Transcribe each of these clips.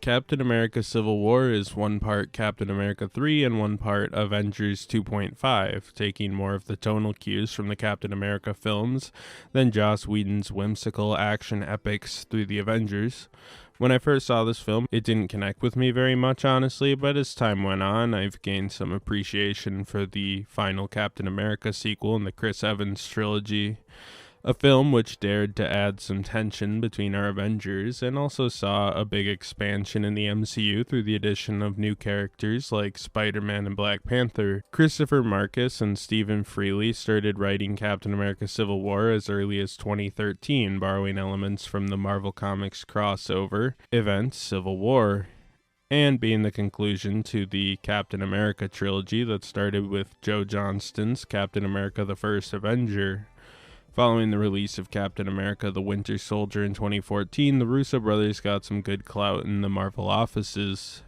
Captain America Civil War is one part Captain America 3 and one part Avengers 2.5, taking more of the tonal cues from the Captain America films than Joss Whedon's whimsical action epics through the Avengers. When I first saw this film, it didn't connect with me very much, honestly, but as time went on, I've gained some appreciation for the final Captain America sequel in the Chris Evans trilogy. A film which dared to add some tension between our Avengers and also saw a big expansion in the MCU through the addition of new characters like Spider-Man and Black Panther. Christopher Marcus and Stephen Freely started writing Captain America Civil War as early as 2013, borrowing elements from the Marvel Comics crossover event Civil War, and being the conclusion to the Captain America trilogy that started with Joe Johnston's Captain America the First Avenger. Following the release of Captain America the Winter Soldier in 2014, the Russo brothers got some good clout in the Marvel offices.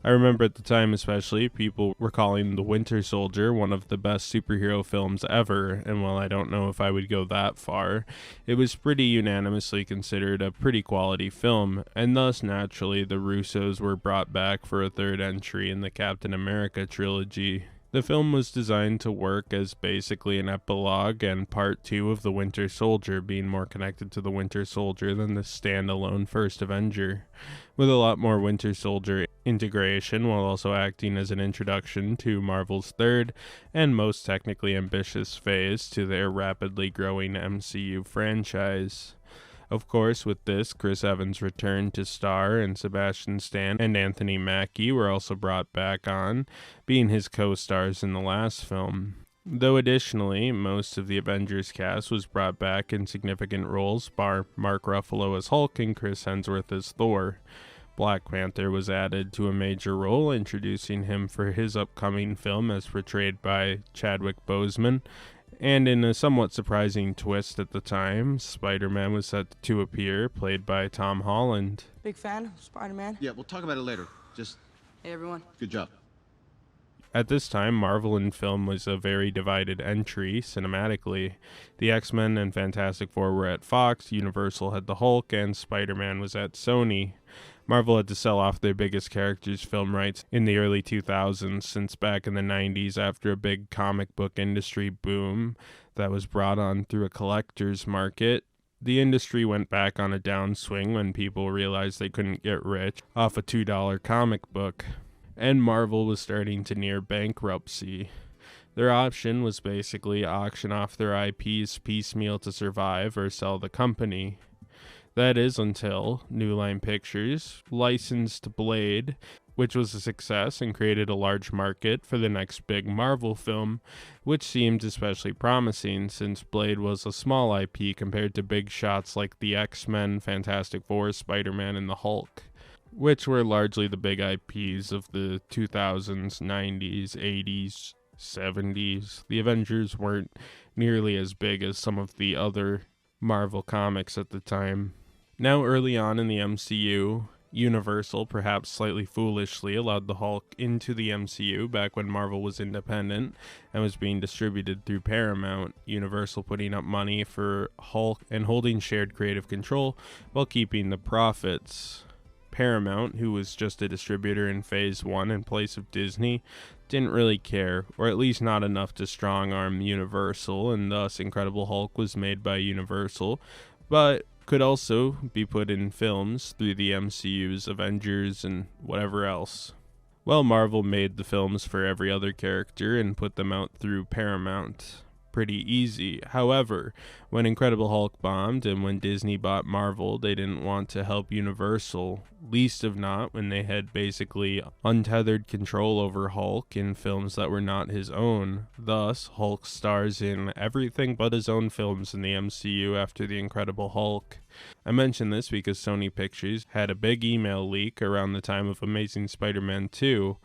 I remember at the time especially, people were calling The Winter Soldier one of the best superhero films ever, and while I don't know if I would go that far, it was pretty unanimously considered a pretty quality film, and thus naturally the Russos were brought back for a third entry in the Captain America trilogy. The film was designed to work as basically an epilogue and part 2 of The Winter Soldier, being more connected to The Winter Soldier than the standalone First Avenger, with a lot more Winter Soldier integration while also acting as an introduction to Marvel's third and most technically ambitious phase to their rapidly growing MCU franchise. Of course, with this, Chris Evans returned to star, and Sebastian Stan and Anthony Mackie were also brought back on, being his co-stars in the last film. Though additionally, most of the Avengers cast was brought back in significant roles, bar Mark Ruffalo as Hulk and Chris Hemsworth as Thor. Black Panther was added to a major role, introducing him for his upcoming film as portrayed by Chadwick Boseman. And in a somewhat surprising twist at the time, Spider-Man was set to appear, played by Tom Holland. Big fan of Spider-Man. Yeah, we'll talk about it later. Hey, everyone. Good job. At this time, Marvel in film was a very divided entry cinematically. The X-Men and Fantastic Four were at Fox, Universal had the Hulk, and Spider-Man was at Sony. Marvel had to sell off their biggest characters' film rights in the early 2000s, since back in the 90s, after a big comic book industry boom that was brought on through a collector's market, the industry went back on a downswing when people realized they couldn't get rich off a $2 comic book, and Marvel was starting to near bankruptcy. Their option was basically auction off their IPs piecemeal to survive or sell the company. That is until New Line Pictures licensed Blade, which was a success and created a large market for the next big Marvel film, which seemed especially promising since Blade was a small IP compared to big shots like the X-Men, Fantastic Four, Spider-Man, and the Hulk, which were largely the big IPs of the 2000s, 90s, 80s, 70s. The Avengers weren't nearly as big as some of the other Marvel comics at the time. Now, early on in the MCU, Universal, perhaps slightly foolishly, allowed the Hulk into the MCU back when Marvel was independent and was being distributed through Paramount, Universal putting up money for Hulk and holding shared creative control while keeping the profits. Paramount, who was just a distributor in Phase 1 in place of Disney, didn't really care, or at least not enough to strong-arm Universal, and thus Incredible Hulk was made by Universal, but could also be put in films through the MCU's Avengers and whatever else. Well, Marvel made the films for every other character and put them out through Paramount. Pretty easy. However, when Incredible Hulk bombed and when Disney bought Marvel, they didn't want to help Universal, least of not when they had basically untethered control over Hulk in films that were not his own. Thus, Hulk stars in everything but his own films in the MCU after The Incredible Hulk. I mention this because Sony Pictures had a big email leak around the time of Amazing Spider-Man 2,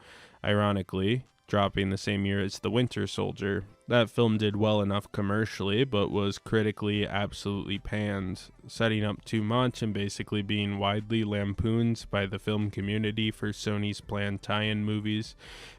ironically, dropping the same year as The Winter Soldier. That film did well enough commercially, but was critically absolutely panned, setting up too much and basically being widely lampooned by the film community for Sony's planned tie-in movies,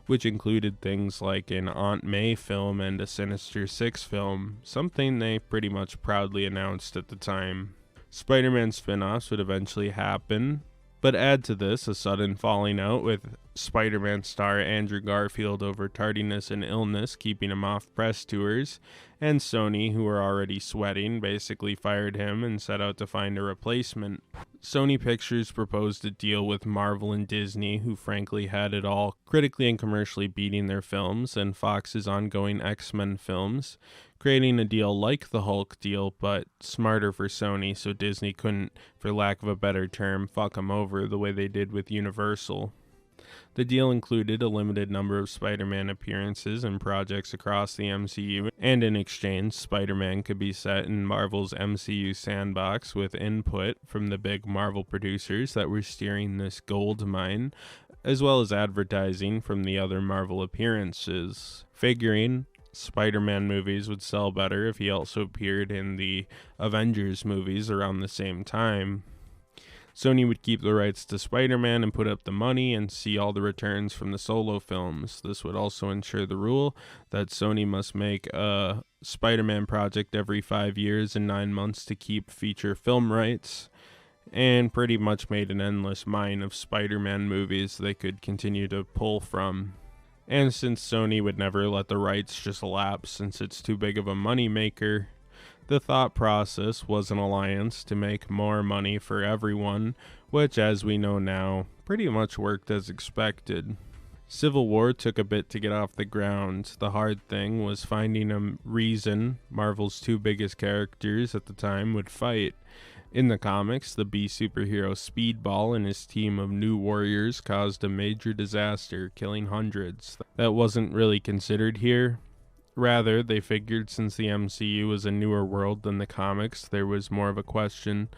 which included things like an Aunt May film and a Sinister Six film, something they pretty much proudly announced at the time. Spider-Man spin-offs would eventually happen, But add to this a sudden falling out with Spider-Man star Andrew Garfield over tardiness and illness, keeping him off press tours, and Sony, who were already sweating, basically fired him and set out to find a replacement. Sony Pictures proposed a deal with Marvel and Disney, who frankly had it all, critically and commercially beating their films, and Fox's ongoing X-Men films, creating a deal like the Hulk deal, but smarter for Sony, so Disney couldn't, for lack of a better term, fuck them over the way they did with Universal. The deal included a limited number of Spider-Man appearances and projects across the MCU, and in exchange, Spider-Man could be set in Marvel's MCU sandbox with input from the big Marvel producers that were steering this gold mine, as well as advertising from the other Marvel appearances, figuring Spider-Man movies would sell better if he also appeared in the Avengers movies around the same time. Sony would keep the rights to Spider-Man and put up the money and see all the returns from the solo films. This would also ensure the rule that Sony must make a Spider-Man project every 5 years and 9 months to keep feature film rights, and pretty much made an endless mine of Spider-Man movies they could continue to pull from. And since Sony would never let the rights just lapse since it's too big of a money maker, the thought process was an alliance to make more money for everyone, which, as we know now, pretty much worked as expected. Civil War took a bit to get off the ground. The hard thing was finding a reason Marvel's two biggest characters at the time would fight. In the comics, the B superhero Speedball and his team of new warriors caused a major disaster, killing hundreds. That wasn't really considered here. Rather, they figured since the MCU was a newer world than the comics, there was more of a question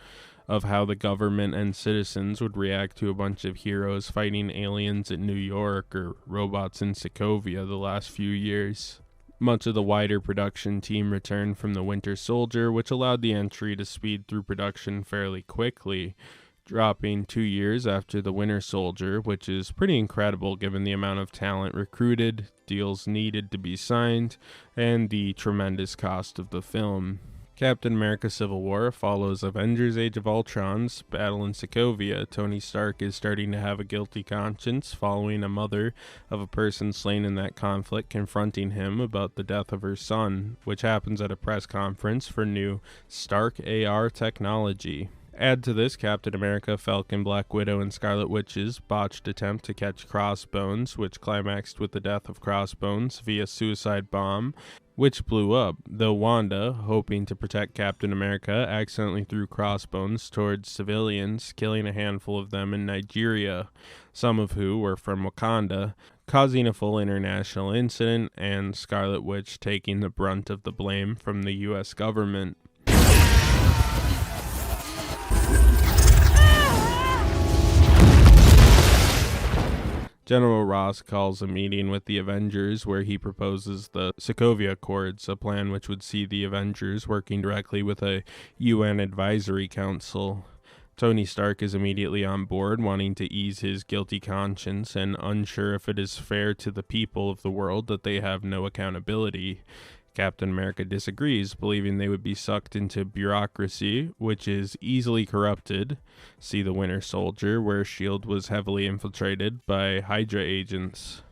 of how the government and citizens would react to a bunch of heroes fighting aliens in New York or robots in Sokovia the last few years. Much of the wider production team returned from the Winter Soldier, which allowed the entry to speed through production fairly quickly, dropping 2 years after the Winter Soldier, which is pretty incredible given the amount of talent recruited, deals needed to be signed, and the tremendous cost of the film. Captain America Civil War follows Avengers Age of Ultron's battle in Sokovia. Tony Stark is starting to have a guilty conscience following a mother of a person slain in that conflict confronting him about the death of her son, which happens at a press conference for new Stark AR technology. Add to this Captain America, Falcon, Black Widow, and Scarlet Witch's botched attempt to catch Crossbones, which climaxed with the death of Crossbones via suicide bomb, which blew up, though Wanda, hoping to protect Captain America, accidentally threw Crossbones towards civilians, killing a handful of them in Nigeria, some of who were from Wakanda, causing a full international incident, and Scarlet Witch taking the brunt of the blame from the US government. General Ross calls a meeting with the Avengers where he proposes the Sokovia Accords, a plan which would see the Avengers working directly with a UN advisory council. Tony Stark is immediately on board, wanting to ease his guilty conscience and unsure if it is fair to the people of the world that they have no accountability. Captain America disagrees, believing they would be sucked into bureaucracy, which is easily corrupted. See the Winter Soldier, where S.H.I.E.L.D. was heavily infiltrated by Hydra agents.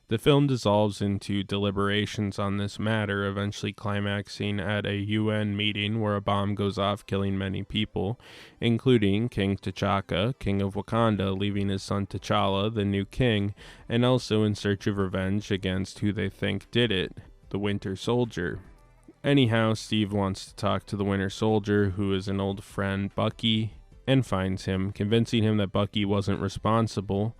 The film dissolves into deliberations on this matter, eventually climaxing at a UN meeting where a bomb goes off, killing many people, including King T'Chaka, King of Wakanda, leaving his son T'Challa, the new king, and also in search of revenge against who they think did it, the Winter Soldier. Anyhow, Steve wants to talk to the Winter Soldier, who is an old friend, Bucky, and finds him, convincing him that Bucky wasn't responsible.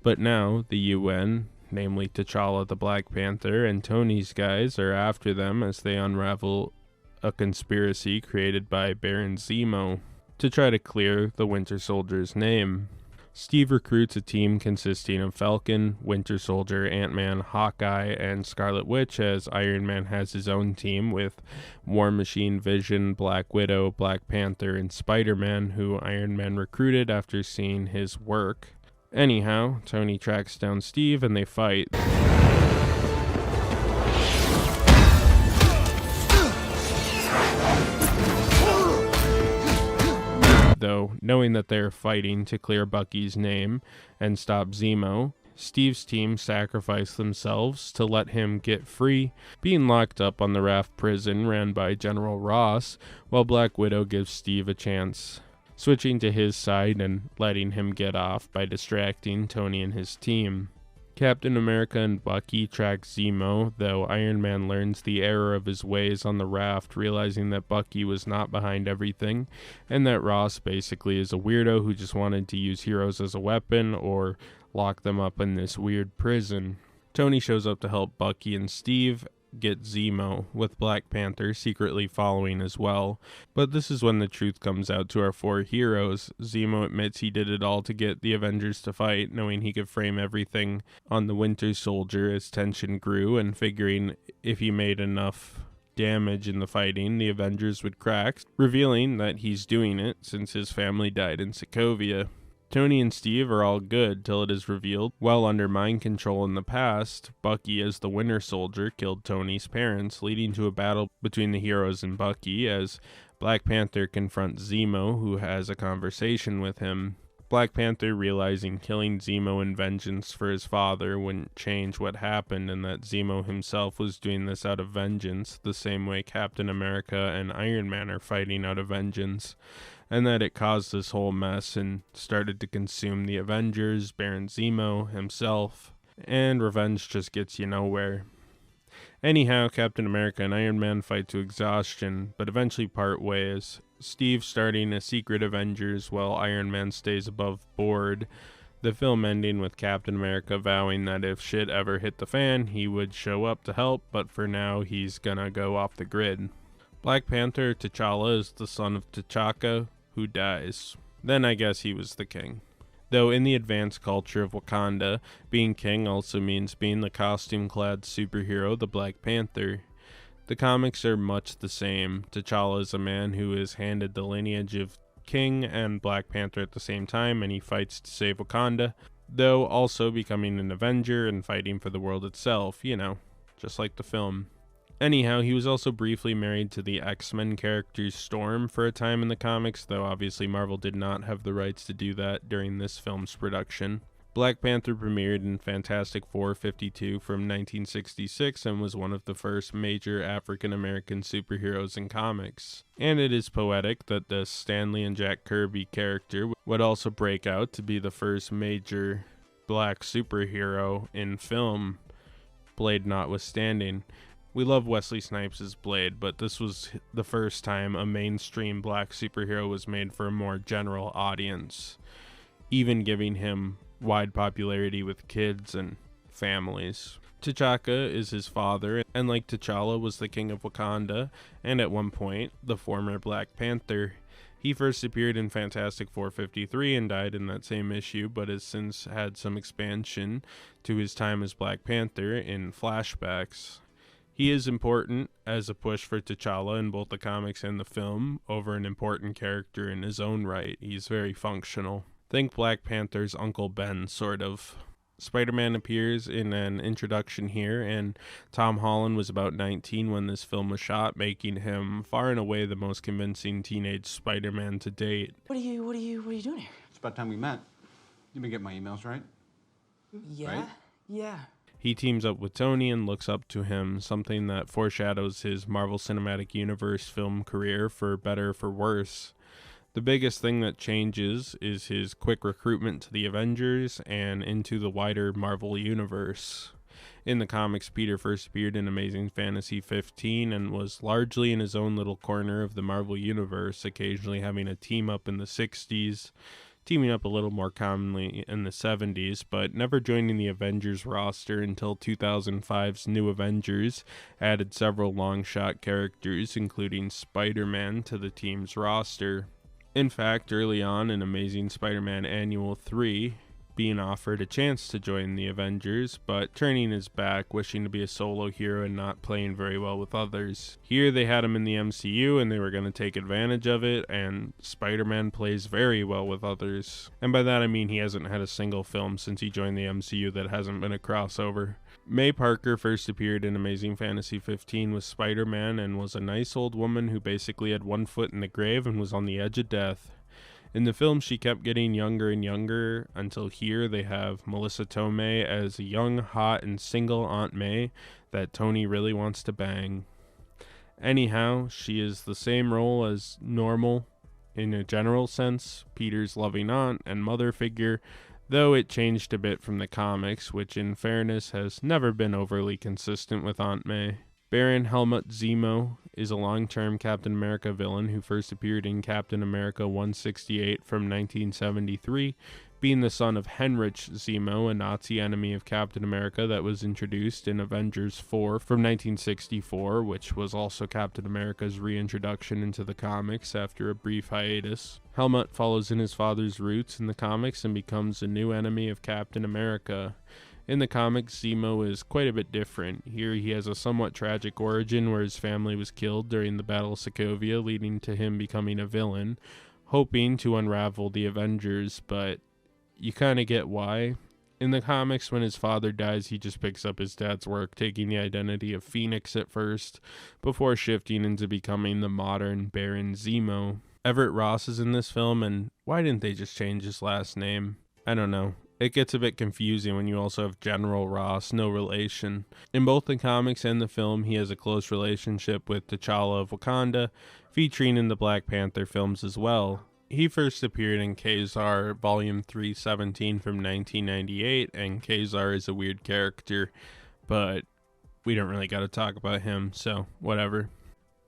But now, the UN, namely T'Challa the Black Panther, and Tony's guys are after them as they unravel a conspiracy created by Baron Zemo to try to clear the Winter Soldier's name. Steve recruits a team consisting of Falcon, Winter Soldier, Ant-Man, Hawkeye, and Scarlet Witch, as Iron Man has his own team with War Machine, Vision, Black Widow, Black Panther, and Spider-Man, who Iron Man recruited after seeing his work. Anyhow, Tony tracks down Steve and they fight. though, knowing that they are fighting to clear Bucky's name and stop Zemo, Steve's team sacrifice themselves to let him get free, being locked up on the Raft prison ran by General Ross, while Black Widow gives Steve a chance, switching to his side and letting him get off by distracting Tony and his team. Captain America and Bucky track Zemo, though Iron Man learns the error of his ways on the raft, realizing that Bucky was not behind everything, and that Ross basically is a weirdo who just wanted to use heroes as a weapon or lock them up in this weird prison. Tony shows up to help Bucky and Steve get Zemo, with Black Panther secretly following as well. But this is when the truth comes out to our four heroes. Zemo admits he did it all to get the Avengers to fight, knowing he could frame everything on the Winter Soldier as tension grew, and figuring if he made enough damage in the fighting, the Avengers would crack, revealing that he's doing it since his family died in Sokovia. Tony and Steve are all good till it is revealed, while under mind control in the past, Bucky as the Winter Soldier killed Tony's parents, leading to a battle between the heroes and Bucky as Black Panther confronts Zemo, who has a conversation with him. Black Panther, realizing killing Zemo in vengeance for his father wouldn't change what happened, and that Zemo himself was doing this out of vengeance, the same way Captain America and Iron Man are fighting out of vengeance, and that it caused this whole mess and started to consume the Avengers, Baron Zemo himself, and revenge just gets you nowhere. Anyhow, Captain America and Iron Man fight to exhaustion, but eventually part ways, Steve starting a secret Avengers while Iron Man stays above board, the film ending with Captain America vowing that if shit ever hit the fan, he would show up to help, but for now he's gonna go off the grid. Black Panther, T'Challa, is the son of T'Chaka, who dies. Then I guess he was the king. Though in the advanced culture of Wakanda, being king also means being the costume-clad superhero, the Black Panther. The comics are much the same. T'Challa is a man who is handed the lineage of king and Black Panther at the same time, and he fights to save Wakanda, though also becoming an Avenger and fighting for the world itself, just like the film. Anyhow, he was also briefly married to the X-Men character Storm for a time in the comics, though obviously Marvel did not have the rights to do that during this film's production. Black Panther premiered in Fantastic Four 52 from 1966 and was one of the first major African-American superheroes in comics. And it is poetic that the Stanley and Jack Kirby character would also break out to be the first major black superhero in film, Blade notwithstanding. We love Wesley Snipes' Blade, but this was the first time a mainstream black superhero was made for a more general audience, even giving him wide popularity with kids and families. T'Chaka is his father, and like T'Challa was the king of Wakanda, and at one point, the former Black Panther. He first appeared in Fantastic Four 53 and died in that same issue, but has since had some expansion to his time as Black Panther in flashbacks. He is important as a push for T'Challa in both the comics and the film over an important character in his own right. He's very functional. Think Black Panther's Uncle Ben, sort of. Spider-Man appears in an introduction here, and Tom Holland was about 19 when this film was shot, making him far and away the most convincing teenage Spider-Man to date. What are you doing here? It's about time we met. You've been getting my emails, right? Yeah? Right? Yeah. He teams up with Tony and looks up to him, something that foreshadows his Marvel Cinematic Universe film career for better or for worse. The biggest thing that changes is his quick recruitment to the Avengers and into the wider Marvel Universe. In the comics, Peter first appeared in Amazing Fantasy 15 and was largely in his own little corner of the Marvel Universe, occasionally having a team-up in the 60s, teaming up a little more commonly in the 70s, but never joining the Avengers roster until 2005's New Avengers added several long-shot characters, including Spider-Man, to the team's roster. In fact, early on in Amazing Spider-Man Annual 3, being offered a chance to join the Avengers, but turning his back, wishing to be a solo hero and not playing very well with others. Here they had him in the MCU and they were going to take advantage of it, and Spider-Man plays very well with others. And by that I mean he hasn't had a single film since he joined the MCU that hasn't been a crossover. May Parker first appeared in Amazing Fantasy 15 with Spider-Man and was a nice old woman who basically had one foot in the grave and was on the edge of death. In the film, she kept getting younger and younger until here they have Melissa Tomei as a young, hot, and single Aunt May that Tony really wants to bang. Anyhow, she is the same role as normal in a general sense, Peter's loving aunt and mother figure, though it changed a bit from the comics, which in fairness has never been overly consistent with Aunt May. Baron Helmut Zemo is a long-term Captain America villain who first appeared in Captain America 168 from 1973, being the son of Heinrich Zemo, a Nazi enemy of Captain America that was introduced in Avengers 4 from 1964, which was also Captain America's reintroduction into the comics after a brief hiatus. Helmut follows in his father's roots in the comics and becomes a new enemy of Captain America. In the comics, Zemo is quite a bit different. Here he has a somewhat tragic origin where his family was killed during the Battle of Sokovia, leading to him becoming a villain, hoping to unravel the Avengers, but you kind of get why. In the comics, when his father dies, he just picks up his dad's work, taking the identity of Phoenix at first, before shifting into becoming the modern Baron Zemo. Everett Ross is in this film, and why didn't they just change his last name? I don't know. It gets a bit confusing when you also have General Ross, no relation. In both the comics and the film, he has a close relationship with T'Challa of Wakanda, featuring in the Black Panther films as well. He first appeared in Kazar Volume 317 from 1998, and Kazar is a weird character, but we don't really got to talk about him, so whatever.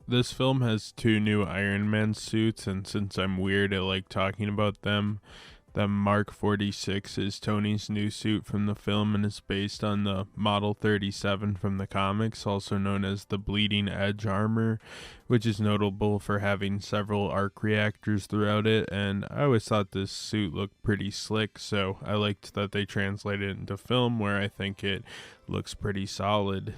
This film has 2 new Iron Man suits, and since I'm weird, I like talking about them. The Mark 46 is Tony's new suit from the film and is based on the Model 37 from the comics, also known as the Bleeding Edge armor, which is notable for having several arc reactors throughout it, and I always thought this suit looked pretty slick, so I liked that they translated it into film where I think it looks pretty solid.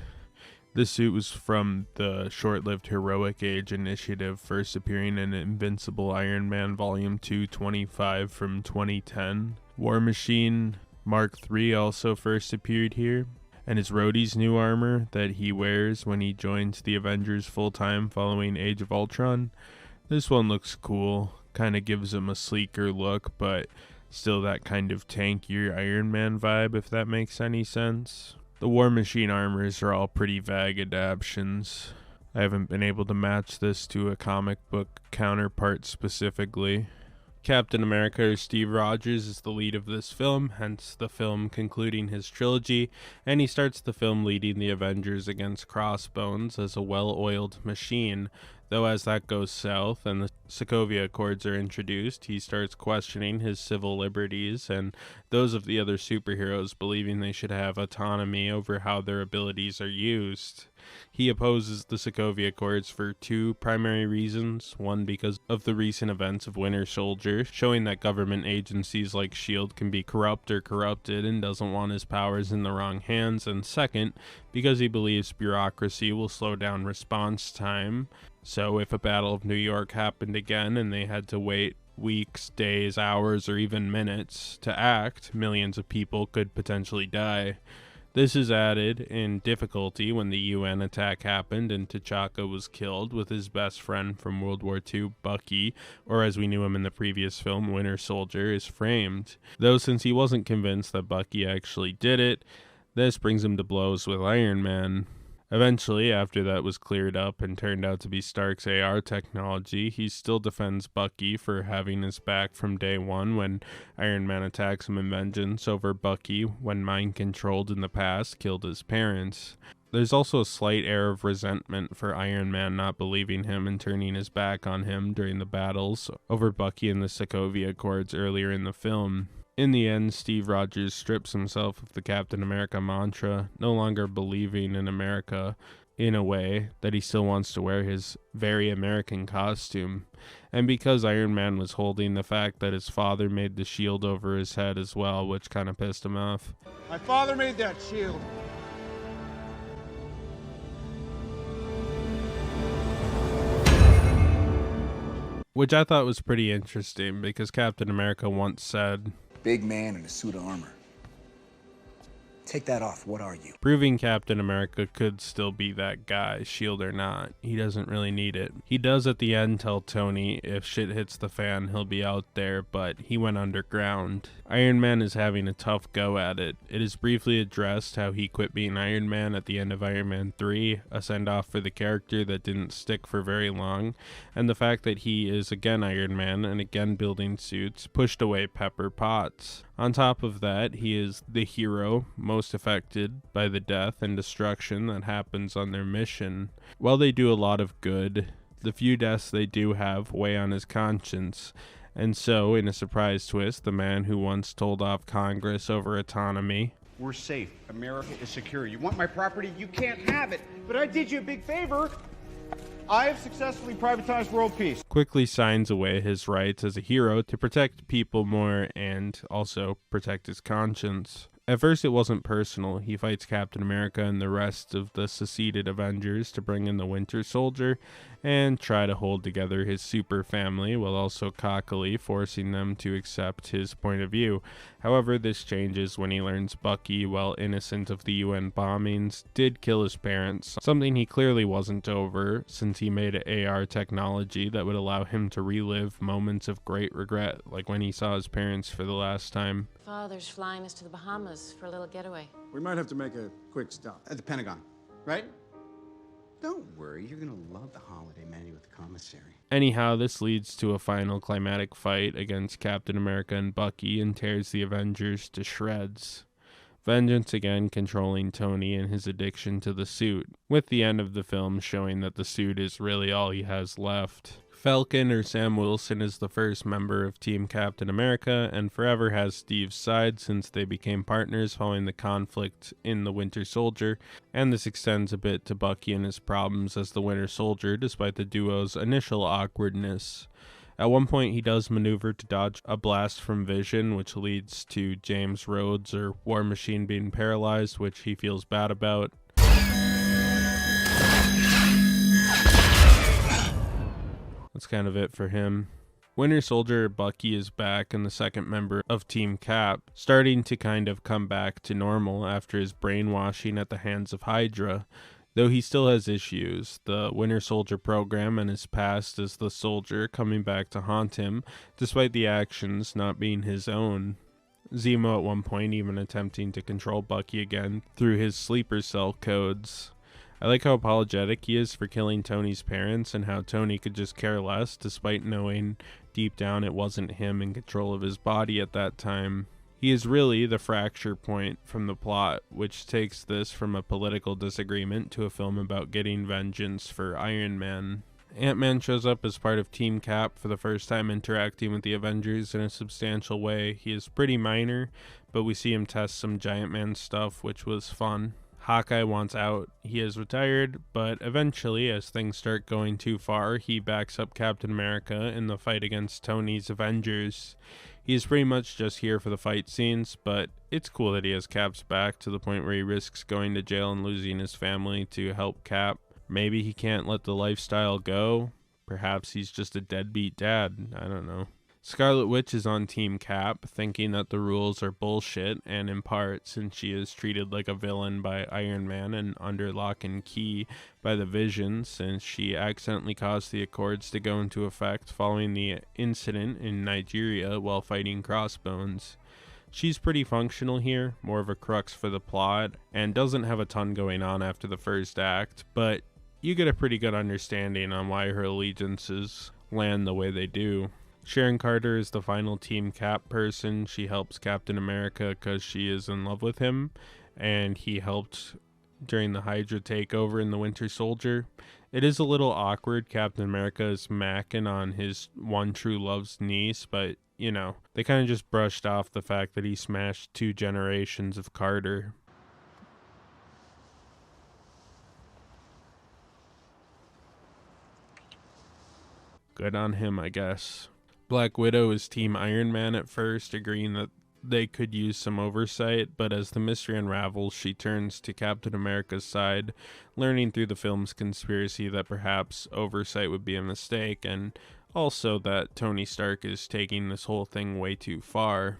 This suit was from the short-lived Heroic Age initiative, first appearing in Invincible Iron Man Volume 225 from 2010. War Machine Mark III also first appeared here, and is Rhodey's new armor that he wears when he joins the Avengers full-time following Age of Ultron. This one looks cool, kind of gives him a sleeker look, but still that kind of tankier Iron Man vibe, if that makes any sense. The War Machine armors are all pretty vague adaptions. I haven't been able to match this to a comic book counterpart specifically. Captain America, or Steve Rogers, is the lead of this film, hence the film concluding his trilogy, and he starts the film leading the Avengers against Crossbones as a well-oiled machine. Though as that goes south and the Sokovia Accords are introduced, he starts questioning his civil liberties and those of the other superheroes, believing they should have autonomy over how their abilities are used. He opposes the Sokovia Accords for 2 primary reasons. One, because of the recent events of Winter Soldier, showing that government agencies like S.H.I.E.L.D. can be corrupt or corrupted and doesn't want his powers in the wrong hands. And second, because he believes bureaucracy will slow down response time. So if a Battle of New York happened again and they had to wait weeks, days, hours, or even minutes to act, millions of people could potentially die. This is added in difficulty when the UN attack happened and T'Chaka was killed with his best friend from World War II, Bucky, or as we knew him in the previous film, Winter Soldier, is framed. Though since he wasn't convinced that Bucky actually did it, this brings him to blows with Iron Man. Eventually, after that was cleared up and turned out to be Stark's AR technology, he still defends Bucky for having his back from day one when Iron Man attacks him in vengeance over Bucky, when mind-controlled in the past, killed his parents. There's also a slight air of resentment for Iron Man not believing him and turning his back on him during the battles over Bucky and the Sokovia Accords earlier in the film. In the end, Steve Rogers strips himself of the Captain America mantra, no longer believing in America in a way that he still wants to wear his very American costume. And because Iron Man was holding the fact that his father made the shield over his head as well, which kind of pissed him off. My father made that shield. Which I thought was pretty interesting because Captain America once said, Big man in a suit of armor. Take that off. What are you? Proving Captain America could still be that guy, shield or not. He doesn't really need it. He does at the end tell Tony if shit hits the fan, he'll be out there, but he went underground. Iron Man is having a tough go at it. It is briefly addressed how he quit being Iron Man at the end of Iron Man 3, a send-off for the character that didn't stick for very long, and the fact that he is again Iron Man and again building suits pushed away Pepper Potts. On top of that, he is the hero most affected by the death and destruction that happens on their mission. While they do a lot of good, the few deaths they do have weigh on his conscience. And so, in a surprise twist, the man who once told off Congress over autonomy, We're safe. America is secure. You want my property? You can't have it. But I did you a big favor. I have successfully privatized world peace. quickly signs away his rights as a hero to protect people more and also protect his conscience. At first it wasn't personal. He fights Captain America and the rest of the seceded Avengers to bring in the Winter Soldier and try to hold together his super family while also cockily forcing them to accept his point of view. However, this changes when he learns Bucky, while innocent of the UN bombings, did kill his parents, something he clearly wasn't over since he made AR technology that would allow him to relive moments of great regret, like when he saw his parents for the last time. Father's flying us to the Bahamas for a little getaway. We might have to make a quick stop. At the Pentagon, right? Don't worry, you're gonna love the holiday menu with the commissary. Anyhow, this leads to a final climatic fight against Captain America and Bucky and tears the Avengers to shreds. Vengeance again controlling Tony and his addiction to the suit, with the end of the film showing that the suit is really all he has left. Falcon, or Sam Wilson, is the first member of Team Captain America and forever has Steve's side since they became partners following the conflict in the Winter Soldier, and this extends a bit to Bucky and his problems as the Winter Soldier despite the duo's initial awkwardness. At one point he does maneuver to dodge a blast from Vision, which leads to James Rhodes or War Machine being paralyzed, which he feels bad about. That's kind of it for him. Winter Soldier Bucky is back and the second member of Team Cap, starting to kind of come back to normal after his brainwashing at the hands of Hydra, though he still has issues. The Winter Soldier program and his past as the soldier coming back to haunt him, despite the actions not being his own. Zemo at one point even attempting to control Bucky again through his sleeper cell codes. I like how apologetic he is for killing Tony's parents and how Tony could just care less despite knowing deep down it wasn't him in control of his body at that time. He is really the fracture point from the plot, which takes this from a political disagreement to a film about getting vengeance for Iron Man. Ant-Man shows up as part of Team Cap for the first time, interacting with the Avengers in a substantial way. He is pretty minor, but we see him test some Giant Man stuff, which was fun. Hawkeye wants out. He is retired, but eventually, as things start going too far, he backs up Captain America in the fight against Tony's Avengers. He is pretty much just here for the fight scenes, but it's cool that he has Cap's back to the point where he risks going to jail and losing his family to help Cap. Maybe he can't let the lifestyle go. Perhaps he's just a deadbeat dad. I don't know. Scarlet Witch is on Team Cap, thinking that the rules are bullshit, and in part, since she is treated like a villain by Iron Man and under lock and key by the Vision, since she accidentally caused the Accords to go into effect following the incident in Nigeria while fighting Crossbones. She's pretty functional here, more of a crux for the plot, and doesn't have a ton going on after the first act, but you get a pretty good understanding on why her allegiances land the way they do. Sharon Carter is the final Team Cap person. She helps Captain America because she is in love with him, and he helped during the Hydra takeover in the Winter Soldier. It is a little awkward. Captain America is macking on his one true love's niece, but, you know, they kind of just brushed off the fact that he smashed 2 generations of Carter. Good on him, I guess. Black Widow is Team Iron Man at first, agreeing that they could use some oversight, but as the mystery unravels, she turns to Captain America's side, learning through the film's conspiracy that perhaps oversight would be a mistake, and also that Tony Stark is taking this whole thing way too far.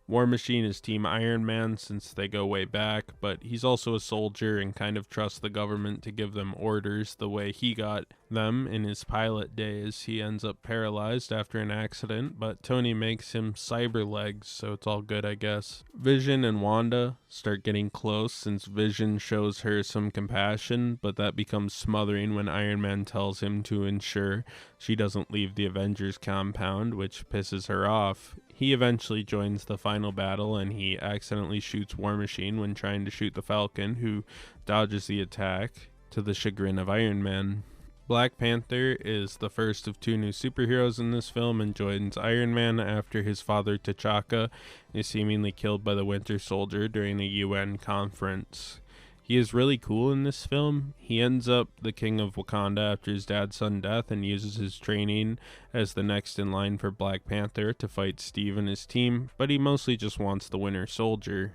War Machine is Team Iron Man since they go way back, but he's also a soldier and kind of trusts the government to give them orders the way he got them in his pilot days. He ends up paralyzed after an accident, but Tony makes him cyber legs, so it's all good, I guess. Vision and Wanda start getting close since Vision shows her some compassion, but that becomes smothering when Iron Man tells him to ensure she doesn't leave the Avengers compound, which pisses her off. He eventually joins the final battle, and he accidentally shoots War Machine when trying to shoot the Falcon, who dodges the attack, to the chagrin of Iron Man. Black Panther is the first of 2 new superheroes in this film and joins Iron Man after his father T'Chaka is seemingly killed by the Winter Soldier during a UN conference. He is really cool in this film. He ends up the king of Wakanda after his dad's sudden death and uses his training as the next in line for Black Panther to fight Steve and his team, but he mostly just wants the Winter Soldier.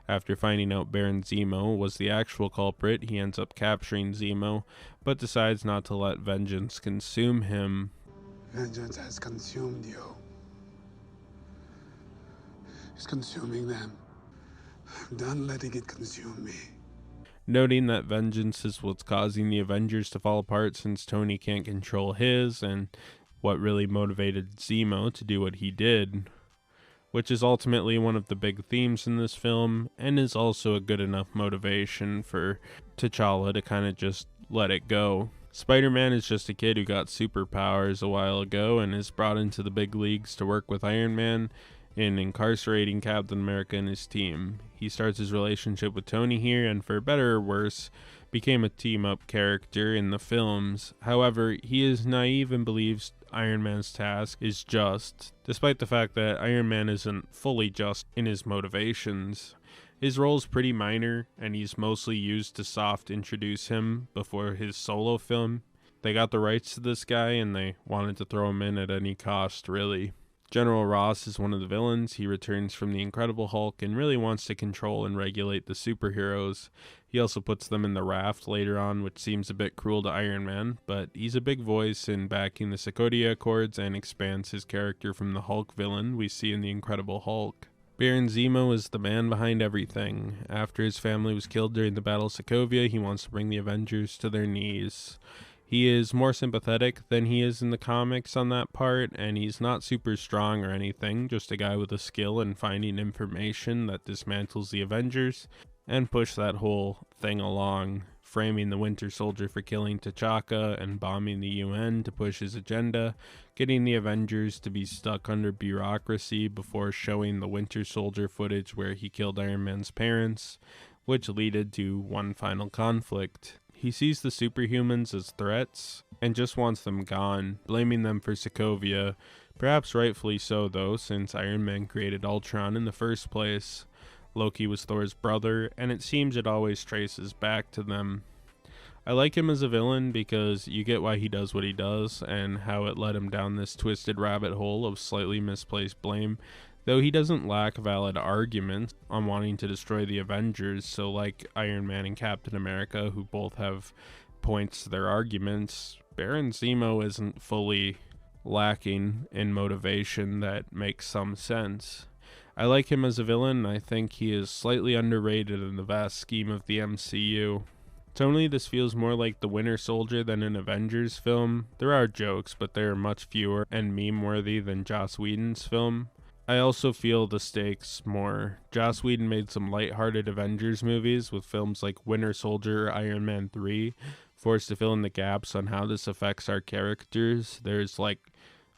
After finding out Baron Zemo was the actual culprit, he ends up capturing Zemo, but decides not to let vengeance consume him. Vengeance has consumed you. It's consuming them. I'm done letting it consume me. Noting that vengeance is what's causing the Avengers to fall apart since Tony can't control his, and what really motivated Zemo to do what he did, which is ultimately one of the big themes in this film, and is also a good enough motivation for T'Challa to kind of just let it go. Spider-Man is just a kid who got superpowers a while ago and is brought into the big leagues to work with Iron Man in incarcerating Captain America and his team. He starts his relationship with Tony here, and for better or worse, became a team-up character in the films. However, he is naive and believes Iron Man's task is just, despite the fact that Iron Man isn't fully just in his motivations. His role is pretty minor, and he's mostly used to soft introduce him before his solo film. They got the rights to this guy, and they wanted to throw him in at any cost, really. General Ross is one of the villains. He returns from the Incredible Hulk and really wants to control and regulate the superheroes. He also puts them in the raft later on, which seems a bit cruel to Iron Man, but he's a big voice in backing the Sokovia Accords and expands his character from the Hulk villain we see in the Incredible Hulk. Baron Zemo is the man behind everything. After his family was killed during the Battle of Sokovia, he wants to bring the Avengers to their knees. He is more sympathetic than he is in the comics on that part, and he's not super strong or anything, just a guy with a skill in finding information that dismantles the Avengers and push that whole thing along, framing the Winter Soldier for killing T'Chaka and bombing the UN to push his agenda, getting the Avengers to be stuck under bureaucracy before showing the Winter Soldier footage where he killed Iron Man's parents, which led to one final conflict. He sees the superhumans as threats and just wants them gone, blaming them for Sokovia, perhaps rightfully so though, since Iron Man created Ultron in the first place. Loki was Thor's brother, and it seems it always traces back to them. I like him as a villain because you get why he does what he does, and how it led him down this twisted rabbit hole of slightly misplaced blame, though he doesn't lack valid arguments on wanting to destroy the Avengers, so like Iron Man and Captain America, who both have points to their arguments, Baron Zemo isn't fully lacking in motivation that makes some sense. I like him as a villain, and I think he is slightly underrated in the vast scheme of the MCU. Tonally, this feels more like the Winter Soldier than an Avengers film. There are jokes, but they are much fewer and meme-worthy than Joss Whedon's film. I also feel the stakes more. Joss Whedon made some lighthearted Avengers movies with films like Winter Soldier, Iron Man 3, forced to fill in the gaps on how this affects our characters. There's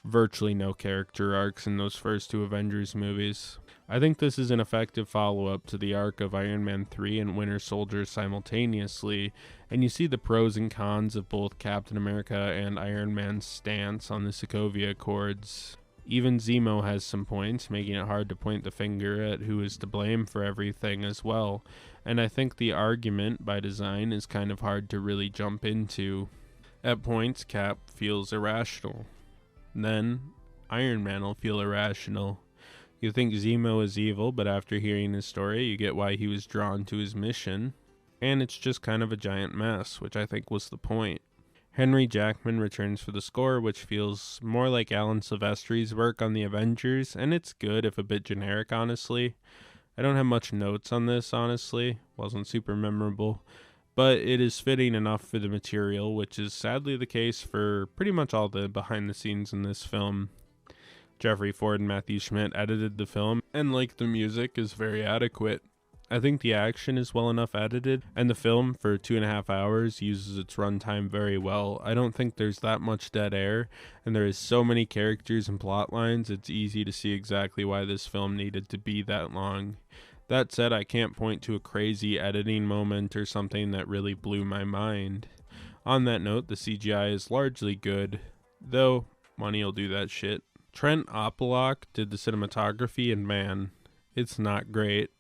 virtually no character arcs in those first 2 Avengers movies. I think this is an effective follow-up to the arc of Iron Man 3 and Winter Soldier simultaneously, and you see the pros and cons of both Captain America and Iron Man's stance on the Sokovia Accords. Even Zemo has some points, making it hard to point the finger at who is to blame for everything as well, and I think the argument by design is kind of hard to really jump into. At points, Cap feels irrational. Then, Iron Man will feel irrational. You think Zemo is evil, but after hearing his story, you get why he was drawn to his mission, and it's just kind of a giant mess, which I think was the point. Henry Jackman returns for the score, which feels more like Alan Silvestri's work on the Avengers, and it's good if a bit generic, honestly. I don't have much notes on this, honestly. Wasn't super memorable. But it is fitting enough for the material, which is sadly the case for pretty much all the behind the scenes in this film. Jeffrey Ford and Matthew Schmidt edited the film, and like the music, is very adequate. I think the action is well enough edited, and the film, for 2.5 hours, uses its runtime very well. I don't think there's that much dead air, and there is so many characters and plot lines, it's easy to see exactly why this film needed to be that long. That said, I can't point to a crazy editing moment or something that really blew my mind. On that note, the CGI is largely good, though money'll do that shit. Trent Opalock did the cinematography, and man, it's not great.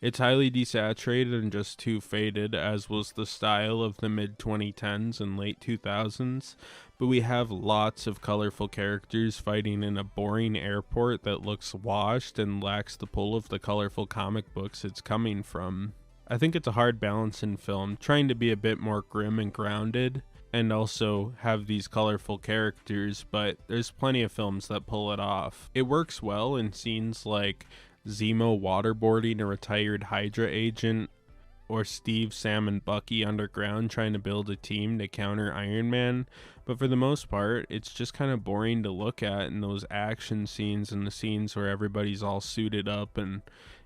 It's highly desaturated and just too faded, as was the style of the mid-2010s and late 2000s, but we have lots of colorful characters fighting in a boring airport that looks washed and lacks the pull of the colorful comic books it's coming from. I think it's a hard balance in film, trying to be a bit more grim and grounded, and also have these colorful characters, but there's plenty of films that pull it off. It works well in scenes like Zemo waterboarding a retired Hydra agent, or Steve, Sam, and Bucky underground trying to build a team to counter Iron Man, but for the most part, it's just kind of boring to look at in those action scenes and the scenes where everybody's all suited up and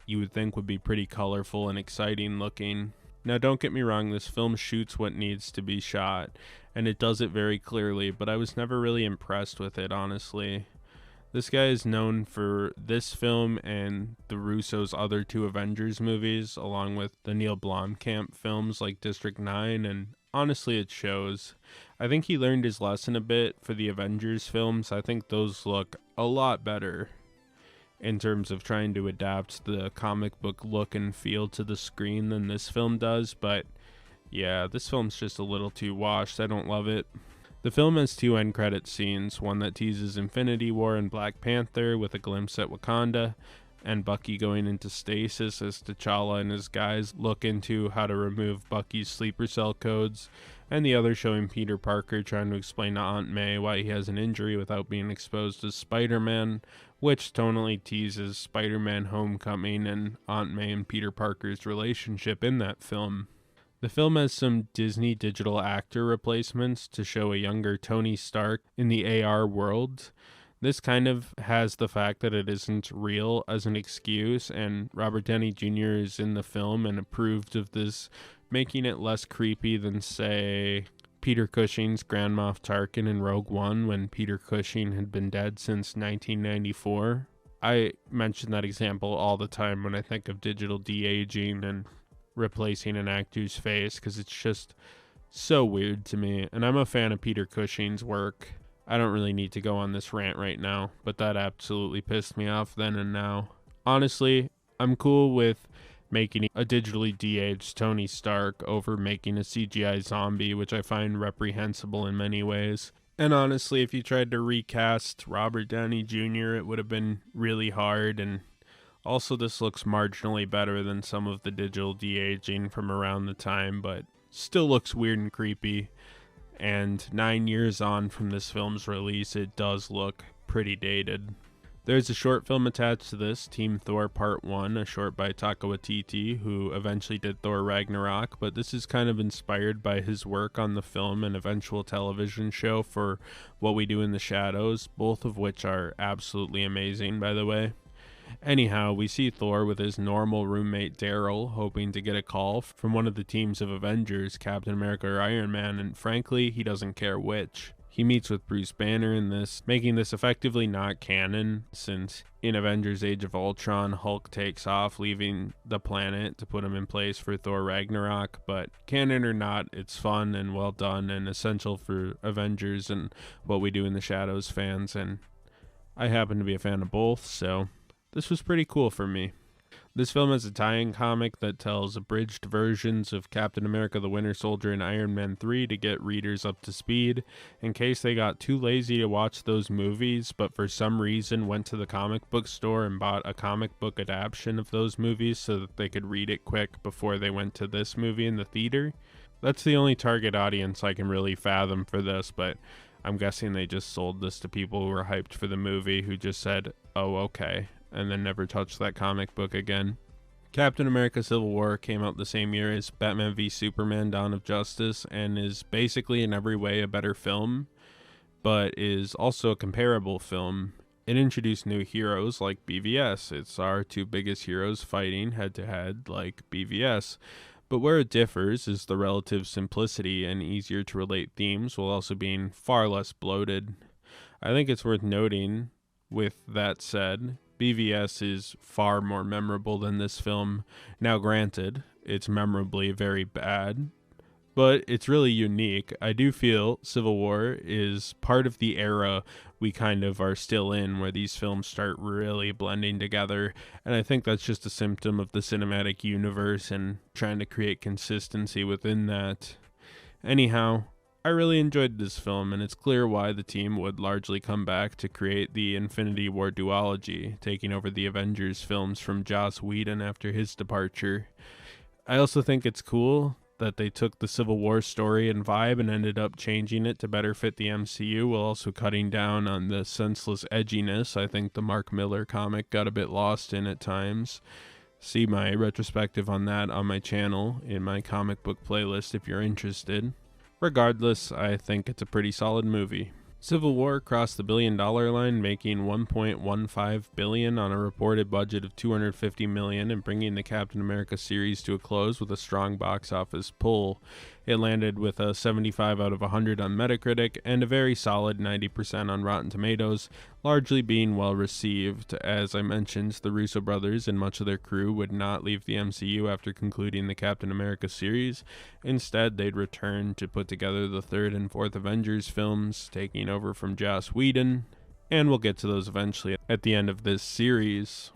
you would think would be pretty colorful and exciting looking. Now, don't get me wrong, this film shoots what needs to be shot, and it does it very clearly, but I was never really impressed with it, honestly. This guy is known for this film and the Russo's other 2 Avengers movies, along with the Neil Blomkamp films like District 9, and honestly it shows. I think he learned his lesson a bit for the Avengers films. I think those look a lot better in terms of trying to adapt the comic book look and feel to the screen than this film does, but yeah, this film's just a little too washed. I don't love it. The film has 2 end credit scenes, one that teases Infinity War and Black Panther with a glimpse at Wakanda, and Bucky going into stasis as T'Challa and his guys look into how to remove Bucky's sleeper cell codes, and the other showing Peter Parker trying to explain to Aunt May why he has an injury without being exposed as Spider-Man, which tonally teases Spider-Man Homecoming and Aunt May and Peter Parker's relationship in that film. The film has some Disney digital actor replacements to show a younger Tony Stark in the AR world. This kind of has the fact that it isn't real as an excuse, and Robert Downey Jr. is in the film and approved of this, making it less creepy than, say, Peter Cushing's Grand Moff Tarkin in Rogue One when Peter Cushing had been dead since 1994. I mention that example all the time when I think of digital de-aging and replacing an actor's face, because it's just so weird to me, and I'm a fan of Peter Cushing's work. I don't really need to go on this rant right now, but that absolutely pissed me off then and now. Honestly, I'm cool with making a digitally de-aged Tony Stark over making a CGI zombie, which I find reprehensible in many ways. And honestly, if you tried to recast Robert Downey Jr., it would have been really hard, and also, this looks marginally better than some of the digital de-aging from around the time, but still looks weird and creepy. And 9 years on from this film's release, it does look pretty dated. There's a short film attached to this, Team Thor Part 1, a short by Taika Waititi, who eventually did Thor Ragnarok, but this is kind of inspired by his work on the film and eventual television show for What We Do in the Shadows, both of which are absolutely amazing, by the way. Anyhow, we see Thor with his normal roommate Daryl hoping to get a call from one of the teams of Avengers, Captain America or Iron Man, and frankly, he doesn't care which. He meets with Bruce Banner in this, making this effectively not canon, since in Avengers Age of Ultron, Hulk takes off, leaving the planet to put him in place for Thor Ragnarok, but canon or not, it's fun and well done and essential for Avengers and What We Do in the Shadows fans, and I happen to be a fan of both, so this was pretty cool for me. This film has a tie-in comic that tells abridged versions of Captain America the Winter Soldier and Iron Man 3 to get readers up to speed, in case they got too lazy to watch those movies, but for some reason went to the comic book store and bought a comic book adaptation of those movies so that they could read it quick before they went to this movie in the theater. That's the only target audience I can really fathom for this, but I'm guessing they just sold this to people who were hyped for the movie who just said, oh, okay, and then never touched that comic book again. Captain America Civil War came out the same year as Batman v Superman Dawn of Justice and is basically in every way a better film, but is also a comparable film. It introduced new heroes like BVS. It's our two biggest heroes fighting head-to-head like BVS. But where it differs is the relative simplicity and easier to relate themes while also being far less bloated. I think it's worth noting, with that said, BVS is far more memorable than this film. Now granted, it's memorably very bad, but it's really unique. I do feel Civil War is part of the era we kind of are still in, where these films start really blending together, and I think that's just a symptom of the cinematic universe and trying to create consistency within that. Anyhow, I really enjoyed this film, and it's clear why the team would largely come back to create the Infinity War duology, taking over the Avengers films from Joss Whedon after his departure. I also think it's cool that they took the Civil War story and vibe and ended up changing it to better fit the MCU while also cutting down on the senseless edginess I think the Mark Millar comic got a bit lost in at times. See my retrospective on that on my channel in my comic book playlist if you're interested. Regardless, I think it's a pretty solid movie. Civil War crossed the $1 billion line, making $1.15 billion on a reported budget of $250 million and bringing the Captain America series to a close with a strong box office pull. It landed with a 75 out of 100 on Metacritic and a very solid 90% on Rotten Tomatoes, largely being well received. As I mentioned, the Russo brothers and much of their crew would not leave the MCU after concluding the Captain America series. Instead, they'd return to put together the third and fourth Avengers films, taking over from Joss Whedon, and we'll get to those eventually at the end of this series.